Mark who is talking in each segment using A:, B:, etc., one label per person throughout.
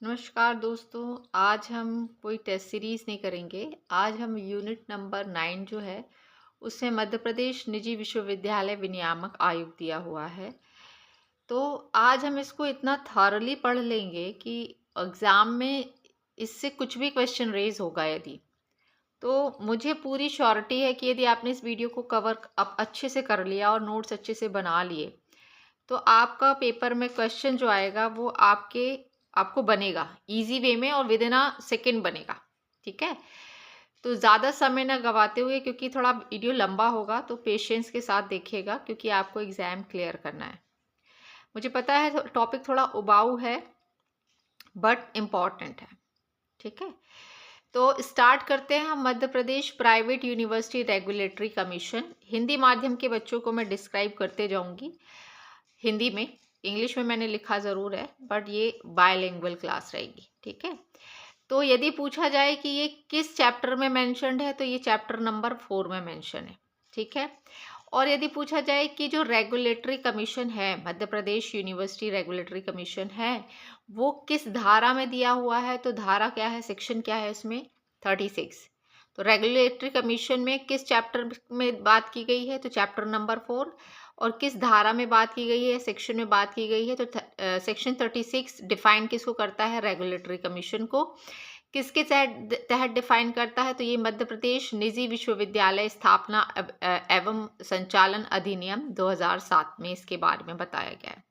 A: नमस्कार दोस्तों। आज हम कोई टेस्ट सीरीज़ नहीं करेंगे। आज हम यूनिट नंबर 9 जो है उससे मध्य प्रदेश निजी विश्वविद्यालय विनियामक आयोग दिया हुआ है। तो आज हम इसको इतना थॉरली पढ़ लेंगे कि एग्ज़ाम में इससे कुछ भी क्वेश्चन रेज होगा यदि, तो मुझे पूरी श्योरिटी है कि यदि आपने इस वीडियो को कवर अब अच्छे से कर लिया और नोट्स अच्छे से बना लिए तो आपका पेपर में क्वेश्चन जो आएगा वो आपको बनेगा इजी वे में और विद इन अ सेकेंड बनेगा। ठीक है, तो ज़्यादा समय ना गवाते हुए, क्योंकि थोड़ा वीडियो लंबा होगा तो पेशेंस के साथ देखिएगा क्योंकि आपको एग्ज़ाम क्लियर करना है। मुझे पता है टॉपिक थोड़ा उबाऊ है बट इम्पॉर्टेंट है। ठीक है, तो स्टार्ट करते हैं हम। Madhya Pradesh private university regulatory commission. Hindi माध्यम के बच्चों को मैं डिस्क्राइब करते जाऊंगी हिंदी में। इंग्लिश में मैंने लिखा ज़रूर है बट ये बायलिंगुअल क्लास रहेगी। ठीक है, तो यदि पूछा जाए कि ये किस चैप्टर में मेंशन्ड है तो ये चैप्टर नंबर 4 में मेंशन है। ठीक है, और यदि पूछा जाए कि जो रेगुलेटरी कमीशन है, Madhya Pradesh university regulatory commission है, वो किस धारा में दिया हुआ है, तो धारा क्या है, सेक्शन क्या है इसमें, 36। तो रेगुलेटरी कमीशन में किस चैप्टर में बात की गई है, तो चैप्टर नंबर 4। और किस धारा में बात की गई है, सेक्शन में बात की गई है, तो सेक्शन 36 डिफाइन किसको करता है, रेगुलेटरी कमीशन को। किसके तहत डिफाइन करता है, तो ये मध्य प्रदेश निजी विश्वविद्यालय स्थापना एवं संचालन अधिनियम 2007 में इसके बारे में बताया गया है।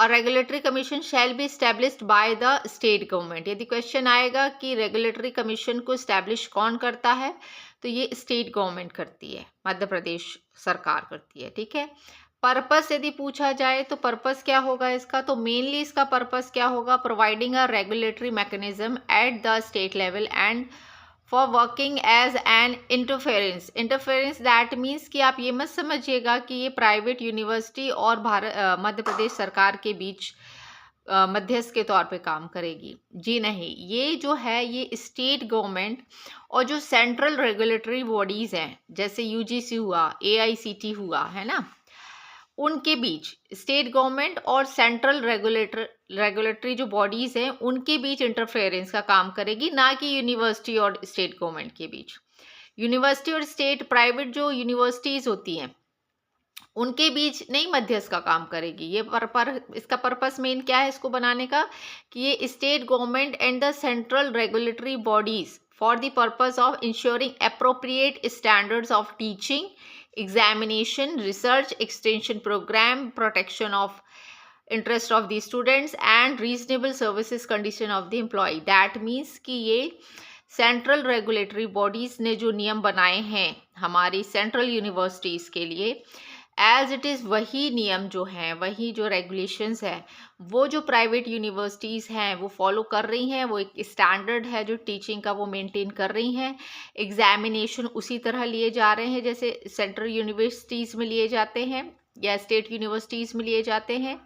A: Regulatory commission shall be established by the state government. यदि क्वेश्चन आएगा कि रेगुलेटरी कमीशन को स्टैब्लिश कौन करता है, तो ये स्टेट गवर्नमेंट करती है, मध्य प्रदेश सरकार करती है। ठीक है, पर्पस यदि पूछा जाए तो पर्पस क्या होगा इसका, तो मेनली इसका पर्पस क्या होगा, providing a regulatory mechanism at the state level and for working as an interference that means कि आप ये मत समझिएगा कि ये प्राइवेट यूनिवर्सिटी और मध्य प्रदेश सरकार के बीच मध्यस्थ के तौर पे काम करेगी। जी नहीं, ये जो है ये स्टेट गवर्नमेंट और जो सेंट्रल रेगुलेटरी बॉडीज़ हैं जैसे यूजीसी हुआ, एआईसीटी हुआ, है ना, उनके बीच, स्टेट गवर्नमेंट और सेंट्रल रेगुलेटरी जो बॉडीज हैं उनके बीच इंटरफेरेंस का काम करेगी, ना कि यूनिवर्सिटी और स्टेट गवर्नमेंट के बीच। यूनिवर्सिटी और स्टेट प्राइवेट जो यूनिवर्सिटीज होती हैं उनके बीच नहीं मध्यस्थ का काम करेगी। ये इसका पर्पस मेन क्या है इसको बनाने का, कि ये state government and the central regulatory bodies for the purpose of ensuring appropriate standards of teaching, examination, research, extension program, protection of interest of the students and reasonable services condition of the employee. That means कि ये central regulatory bodies ने जो नियम बनाए हैं हमारी central universities के लिए, एज इट इज़ वही नियम जो हैं, वही जो रेगुलेशंस हैं वो जो प्राइवेट यूनिवर्सिटीज़ हैं वो फॉलो कर रही हैं। वो एक स्टैंडर्ड है जो टीचिंग का वो मेंटेन कर रही हैं। एग्जामिनेशन उसी तरह लिए जा रहे हैं जैसे सेंट्रल यूनिवर्सिटीज़ में लिए जाते हैं या स्टेट यूनिवर्सिटीज़ में लिए जाते हैं।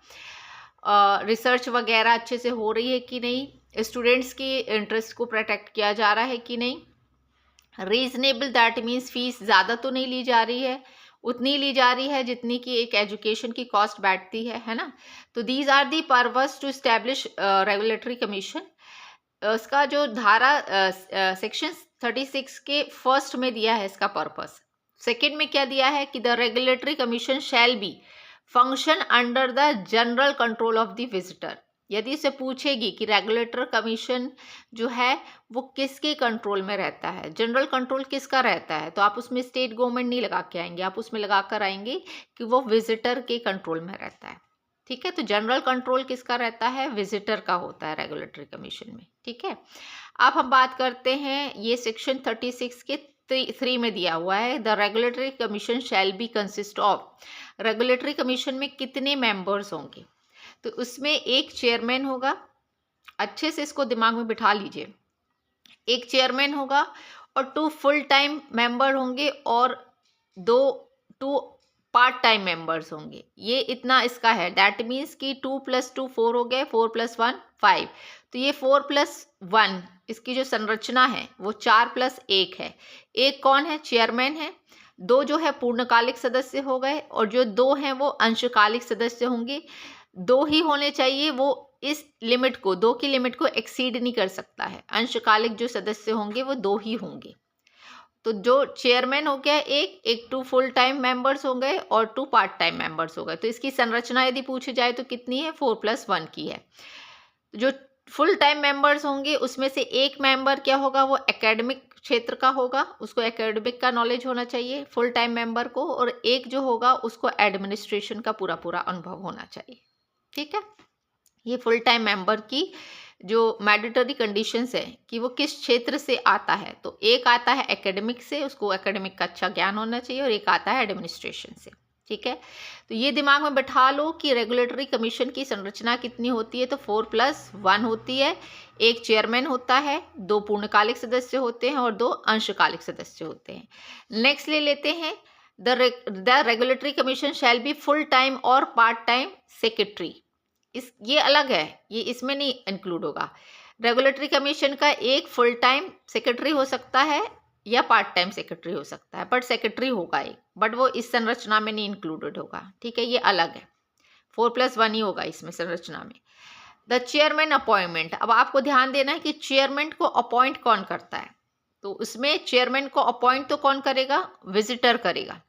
A: रिसर्च वगैरह अच्छे से हो रही है कि नहीं, स्टूडेंट्स की इंटरेस्ट को प्रोटेक्ट किया जा रहा है कि नहीं। रीजनेबल दैट मीन्स फीस ज़्यादा तो नहीं ली जा रही है, उतनी ली जा रही है जितनी की एक एजुकेशन की कॉस्ट बैठती है ना। तो these are the purpose to establish regulatory commission. उसका जो धारा सेक्शन 36 के फर्स्ट में दिया है इसका पर्पस, सेकेंड में क्या दिया है कि the regulatory commission shall be function under the general control of the visitor. यदि इसे पूछेगी कि रेगुलेटर कमीशन जो है वो किसके कंट्रोल में रहता है, जनरल कंट्रोल किसका रहता है, तो आप उसमें स्टेट गवर्नमेंट नहीं लगा के आएंगे, आप उसमें लगा कर आएंगे कि वो विजिटर के कंट्रोल में रहता है। ठीक है, तो जनरल कंट्रोल किसका रहता है, विजिटर का होता है रेगुलेटरी कमीशन में। ठीक है, अब हम बात करते हैं, ये सेक्शन 36 के 3 में दिया हुआ है, the regulatory commission shall be consist of. Regulatory commission में कितने मेंबर्स होंगे, तो उसमें एक चेयरमैन होगा, अच्छे से इसको दिमाग में बिठा लीजिए, एक चेयरमैन होगा और 2 फुल टाइम मेंबर होंगे और 2 पार्ट टाइम मेंबर्स होंगे। ये इतना इसका है, दैट मीन्स कि 2 + 2 4 हो गए, 4 + 1 5। तो ये 4 + 1 इसकी जो संरचना है वो 4 + 1 है। एक कौन है, चेयरमैन है, 2 जो है पूर्णकालिक सदस्य हो गए और जो 2 हैं वो अंशकालिक सदस्य होंगे। 2 ही होने चाहिए, वो इस लिमिट को, 2 की लिमिट को एक्सीड नहीं कर सकता है। अंशकालिक जो सदस्य होंगे वो 2 ही होंगे। तो जो चेयरमैन हो गया एक 2 फुल टाइम मेंबर्स हो गए और 2 पार्ट टाइम मेंबर्स हो गए। तो इसकी संरचना यदि पूछी जाए तो कितनी है, 4+1 की है। जो फुल टाइम मेंबर्स होंगे उसमें से एक मेंबर क्या होगा, वो एकेडमिक क्षेत्र का होगा, उसको एकेडमिक का नॉलेज होना चाहिए फुल टाइम मेंबर को, और एक जो होगा उसको एडमिनिस्ट्रेशन का पूरा पूरा अनुभव होना चाहिए। ठीक है, ये फुल टाइम मेंबर की जो मैंडेटरी कंडीशंस है कि वो किस क्षेत्र से आता है। तो एक आता है एकेडमिक से, उसको एकेडमिक का अच्छा ज्ञान होना चाहिए, और एक आता है एडमिनिस्ट्रेशन से। ठीक है, तो ये दिमाग में बैठा लो कि रेगुलेटरी कमीशन की संरचना कितनी होती है। तो 4+1 होती है। एक चेयरमैन होता है, 2 पूर्णकालिक सदस्य होते हैं और 2 अंशकालिक सदस्य होते हैं। नेक्स्ट ले लेते हैं, the regulatory commission shall be full time और पार्ट टाइम सेक्रेटरी। ये अलग है, ये इसमें नहीं इंक्लूड होगा। रेगुलेटरी कमीशन का एक फुल टाइम सेक्रेटरी हो सकता है या पार्ट टाइम सेक्रेटरी हो सकता है, बट सेक्रेटरी होगा एक, बट वो इस संरचना में नहीं इंक्लूडेड होगा। ठीक है, ये अलग है, 4+1 ही होगा इसमें संरचना में। द चेयरमैन अपॉइंटमेंट, अब आपको ध्यान देना है कि चेयरमैन को अपॉइंट कौन करता है। तो उसमें चेयरमैन को अपॉइंट तो कौन करेगा, विजिटर करेगा।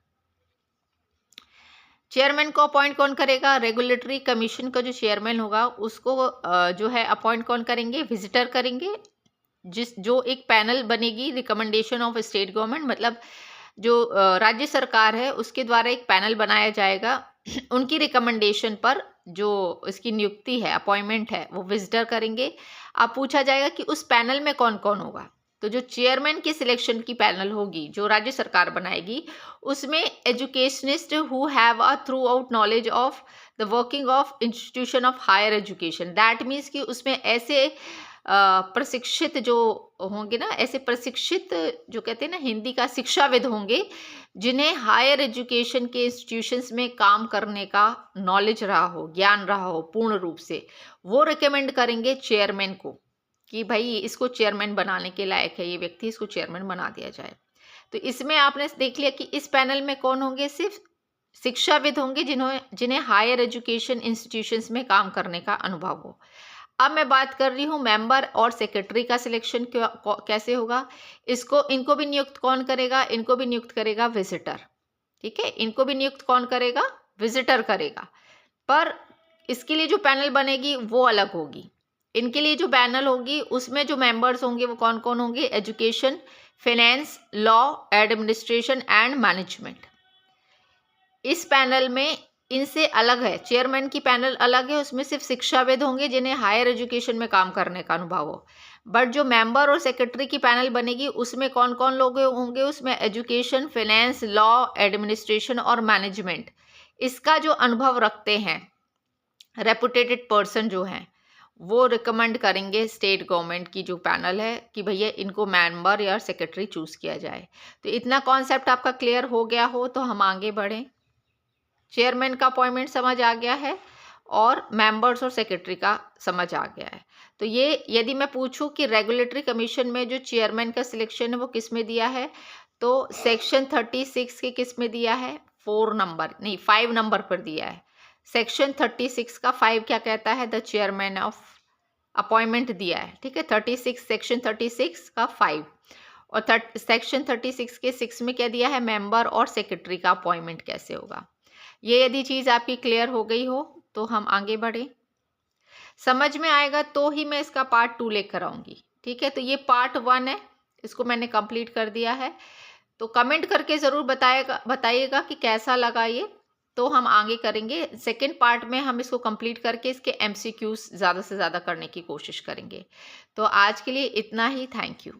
A: चेयरमैन को अपॉइंट कौन करेगा, रेगुलेटरी कमीशन का जो चेयरमैन होगा उसको जो है अपॉइंट कौन करेंगे, विजिटर करेंगे। जो एक पैनल बनेगी, रिकमेंडेशन ऑफ स्टेट गवर्नमेंट, मतलब जो राज्य सरकार है उसके द्वारा एक पैनल बनाया जाएगा, उनकी रिकमेंडेशन पर जो इसकी नियुक्ति है, अपॉइंटमेंट है, वो विजिटर करेंगे। अब पूछा जाएगा कि उस पैनल में कौन कौन होगा। तो जो चेयरमैन की सिलेक्शन की पैनल होगी जो राज्य सरकार बनाएगी, उसमें educationist who have a throughout knowledge of the working of institution of higher education. That means कि उसमें ऐसे प्रशिक्षित जो होंगे ना, ऐसे प्रशिक्षित जो कहते हैं ना हिंदी का शिक्षाविद होंगे, जिन्हें हायर एजुकेशन के इंस्टीट्यूशंस में काम करने का नॉलेज रहा हो, ज्ञान रहा हो पूर्ण रूप से, वो रिकमेंड करेंगे चेयरमैन को कि भाई इसको चेयरमैन बनाने के लायक है ये व्यक्ति, इसको चेयरमैन बना दिया जाए। तो इसमें आपने देख लिया कि इस पैनल में कौन होंगे, सिर्फ शिक्षाविद होंगे जिन्हें हायर एजुकेशन इंस्टीट्यूशंस में काम करने का अनुभव हो। अब मैं बात कर रही हूँ मेंबर और सेक्रेटरी का सिलेक्शन कैसे होगा। इनको भी नियुक्त कौन करेगा, इनको भी नियुक्त करेगा विजिटर। ठीक है, इनको भी नियुक्त कौन करेगा, विजिटर करेगा, पर इसके लिए जो पैनल बनेगी वो अलग होगी। इनके लिए जो पैनल होगी उसमें जो मेंबर्स होंगे वो कौन कौन होंगे, education, finance, law, administration and management. इस पैनल में इनसे अलग है, चेयरमैन की पैनल अलग है, उसमें सिर्फ शिक्षाविद होंगे जिन्हें हायर एजुकेशन में काम करने का अनुभव हो। बट जो मेंबर और सेक्रेटरी की पैनल बनेगी उसमें कौन कौन लोग होंगे, उसमें एजुकेशन, फाइनेंस, लॉ, एडमिनिस्ट्रेशन और मैनेजमेंट, इसका जो अनुभव रखते हैं रेपुटेटेड पर्सन जो हैं, वो रिकमेंड करेंगे स्टेट गवर्नमेंट की जो पैनल है कि भैया इनको मेंबर या सेक्रेटरी चूज किया जाए। तो इतना कॉन्सेप्ट आपका क्लियर हो गया हो तो हम आगे बढ़ें। चेयरमैन का अपॉइंटमेंट समझ आ गया है और मेंबर्स और सेक्रेटरी का समझ आ गया है। तो ये यदि मैं पूछूं कि रेगुलेटरी कमीशन में जो चेयरमैन का सिलेक्शन है वो किस में दिया है, तो सेक्शन 36 के किस में दिया है, 5 नंबर पर दिया है। सेक्शन 36 का 5 क्या कहता है, द चेयरमैन ऑफ अपॉइंटमेंट दिया है। ठीक है, 36 सेक्शन 36 का 5 और सेक्शन 36 के 6 में क्या दिया है, मेंबर और सेक्रेटरी का अपॉइंटमेंट कैसे होगा। ये यदि चीज़ आपकी क्लियर हो गई हो तो हम आगे बढ़े। समझ में आएगा तो ही मैं इसका पार्ट 2 लेकर आऊँगी। ठीक है, तो ये पार्ट 1 है, इसको मैंने कंप्लीट कर दिया है। तो कमेंट करके ज़रूर बताइएगा कि कैसा लगा ये, तो हम आगे करेंगे। सेकेंड पार्ट में हम इसको कंप्लीट करके इसके MCQs ज़्यादा से ज़्यादा करने की कोशिश करेंगे। तो आज के लिए इतना ही, थैंक यू।